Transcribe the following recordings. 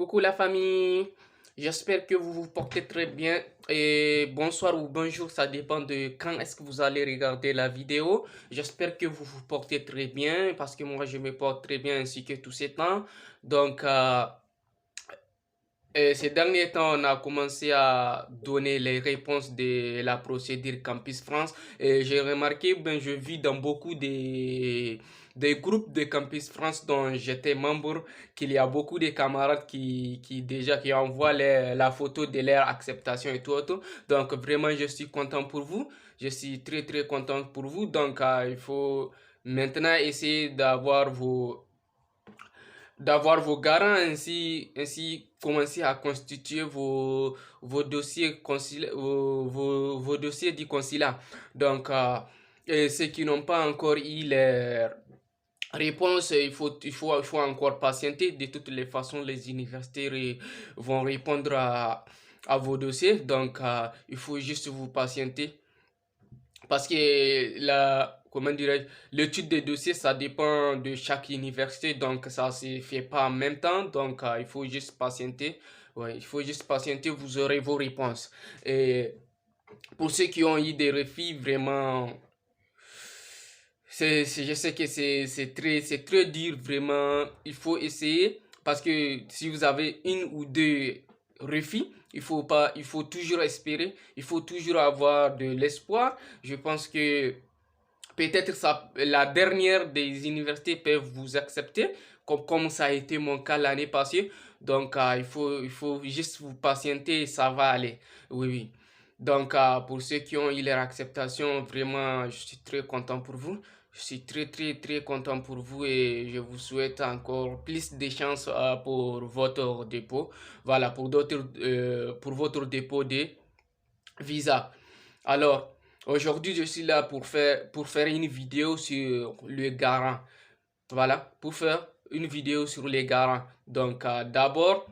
Coucou la famille, j'espère que vous vous portez très bien et bonsoir ou bonjour, ça dépend de quand est-ce que vous allez regarder la vidéo. J'espère que vous vous portez très bien parce que moi je me porte très bien ainsi que tous ces temps. Donc ces derniers temps, on a commencé à donner les réponses de la procédure Campus France et j'ai remarqué, ben, je vis dans beaucoup des groupes de Campus France dont j'étais membre, qu'il y a beaucoup de camarades qui déjà qui envoient la photo de leur acceptation et tout, tout. Donc vraiment, je suis content pour vous. Je suis très très content pour vous. Donc il faut maintenant essayer d'avoir vos garants, ainsi commencer à constituer vos dossiers vos dossiers du consulat. Donc, et ceux qui n'ont pas encore eu les réponses, il faut encore patienter. De toutes les façons, les universités vont répondre à vos dossiers. Donc, il faut juste vous patienter. Parce que comment dirais-je, l'étude des dossiers, ça dépend de chaque université, donc ça se fait pas en même temps, donc il faut juste patienter. Ouais, il faut juste patienter, vous aurez vos réponses. Et pour ceux qui ont eu des refus, vraiment, je sais que c'est très dur, vraiment. Il faut essayer parce que si vous avez une ou deux refus, il faut toujours espérer, il faut toujours avoir de l'espoir. Je pense que peut-être ça, la dernière des universités peuvent vous accepter, comme ça a été mon cas l'année passée. Donc, il faut juste vous patienter et ça va aller. Oui, oui. Donc, pour ceux qui ont eu leur acceptation, vraiment, je suis très content pour vous. Je suis très, très, très content pour vous et je vous souhaite encore plus de chance pour votre dépôt. Voilà, pour votre dépôt de visa. Alors, aujourd'hui, je suis là pour faire une vidéo sur le garant. Voilà, pour faire une vidéo sur les garants. Donc, d'abord,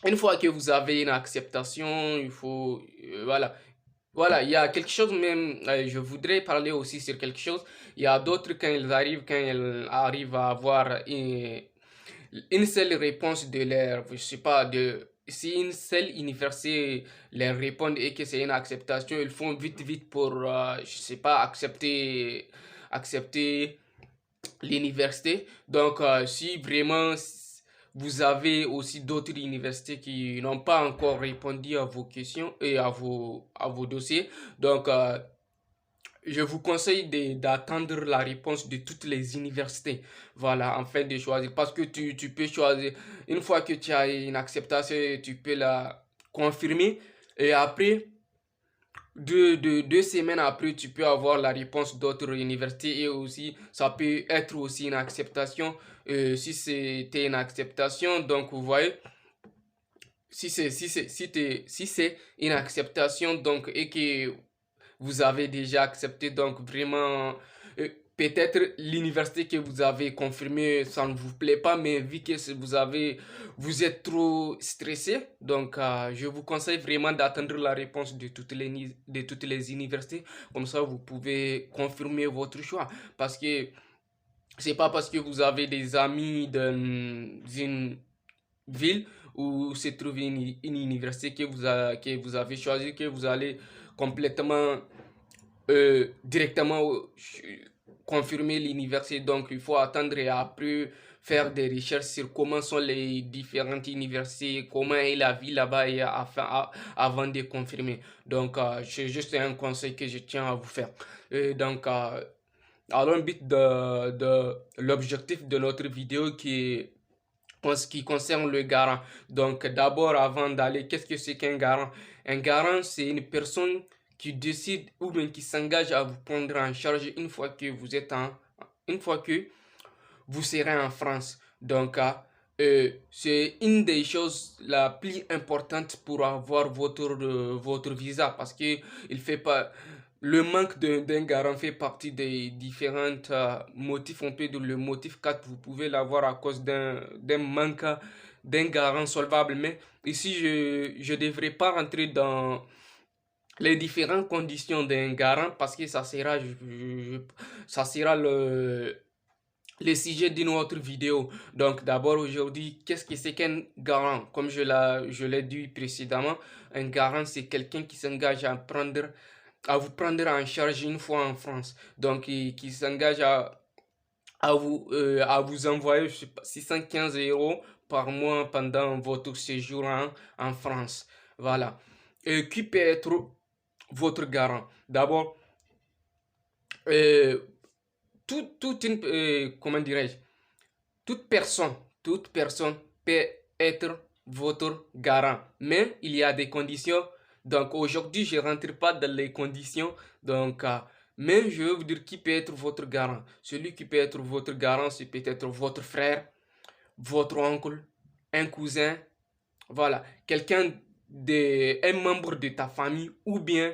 une fois que vous avez une acceptation, il faut, voilà. Voilà, il y a quelque chose même, je voudrais parler aussi sur quelque chose. Il y a d'autres, quand ils arrivent à avoir une seule réponse de leur, je sais pas, si une seule université leur répond et que c'est une acceptation, ils font vite vite pour, je sais pas, accepter l'université. Donc, si vraiment vous avez aussi d'autres universités qui n'ont pas encore répondu à vos questions et à vos dossiers, donc je vous conseille d'attendre la réponse de toutes les universités. Voilà, afin de choisir. Parce que tu peux choisir. Une fois que tu as une acceptation, tu peux la confirmer. Et après, deux semaines après, tu peux avoir la réponse d'autres universités. Et aussi, ça peut être aussi une acceptation. Si c'était une acceptation, donc vous voyez, si c'est une acceptation, donc, et que vous avez déjà accepté, donc vraiment, peut-être l'université que vous avez confirmée, ça ne vous plaît pas, mais vu que vous êtes trop stressé, donc je vous conseille vraiment d'attendre la réponse de toutes les universités, comme ça vous pouvez confirmer votre choix, parce que c'est pas parce que vous avez des amis dans une ville où se trouve une université que vous avez choisi que vous allez complètement directement confirmer l'université. Donc, il faut attendre et après faire des recherches sur comment sont les différentes universités, comment est la vie là-bas et avant de confirmer. Donc, c'est juste un conseil que je tiens à vous faire. Et donc, allons vite de l'objectif de notre vidéo en ce qui concerne le garant. Donc, d'abord, avant d'aller, qu'est-ce que c'est qu'un garant? Un garant, c'est une personne qui décide ou bien qui s'engage à vous prendre en charge une fois que vous serez en France. Donc, c'est une des choses la plus importante pour avoir votre visa parce que il fait pas, le manque d'un garant fait partie des différents motifs. On peut dire le motif 4, vous pouvez l'avoir à cause d'un manque d'un garant solvable. Mais ici, je ne devrais pas rentrer dans les différentes conditions d'un garant parce que ça sera le sujet d'une autre vidéo. Donc d'abord aujourd'hui, qu'est-ce que c'est qu'un garant? Comme je l'ai dit précédemment, un garant c'est quelqu'un qui s'engage à vous prendre en charge une fois en France. Donc qui s'engage à vous envoyer, je sais pas, 615 € par mois pendant votre séjour en France. Voilà. Qui peut être votre garant? D'abord, euh, comment dirais-je? Toute personne peut être votre garant. Mais il y a des conditions. Donc aujourd'hui, je ne rentre pas dans les conditions. Donc, mais je veux vous dire qui peut être votre garant. Celui qui peut être votre garant, c'est peut-être votre frère, votre oncle, un cousin, voilà, un membre de ta famille, ou bien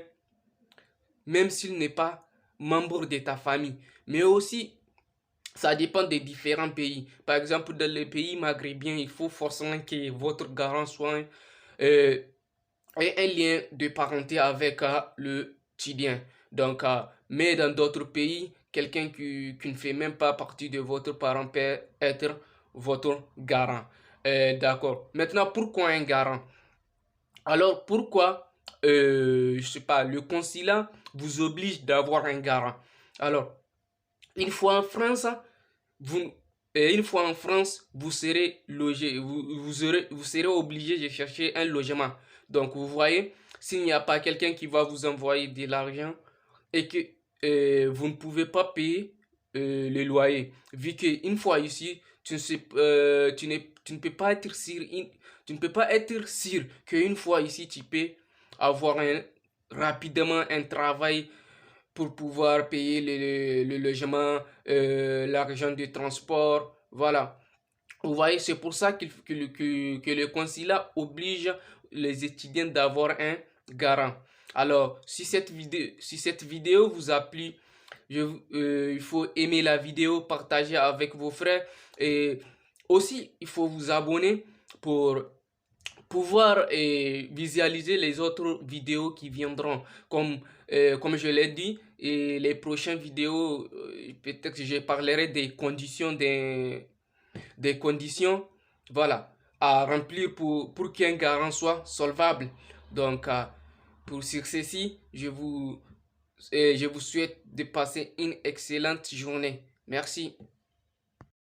même s'il n'est pas membre de ta famille. Mais aussi, ça dépend des différents pays. Par exemple, dans les pays maghrébins, il faut forcément que votre garant soit euh, ait un lien de parenté avec le Tidien. Donc, mais dans d'autres pays, quelqu'un qui ne fait même pas partie de votre parent peut être votre garant. D'accord. Maintenant, pourquoi un garant? Alors, pourquoi, je sais pas, le consulat vous oblige d'avoir un garant? Alors, une fois en France, vous, une fois en France, vous serez logé, vous serez obligé de chercher un logement. Donc, vous voyez, s'il n'y a pas quelqu'un qui va vous envoyer de l'argent et que vous ne pouvez pas payer le loyer, vu qu'une fois ici, tu ne peux pas être sûr, tu ne peux pas être sûr qu'une fois ici, tu peux avoir rapidement un travail pour pouvoir payer le logement, l'argent de transport, voilà. Vous voyez, c'est pour ça que le consulat oblige les étudiants d'avoir un garant. Alors, si cette vidéo vous a plu, il faut aimer la vidéo, partager avec vos frères et aussi il faut vous abonner pour pouvoir visualiser les autres vidéos qui viendront. Comme je l'ai dit, et les prochaines vidéos, peut-être que je parlerai des conditions, voilà, à remplir pour qu'un garant soit solvable. Donc, pour sur ceci, je vous souhaite de passer une excellente journée. Merci.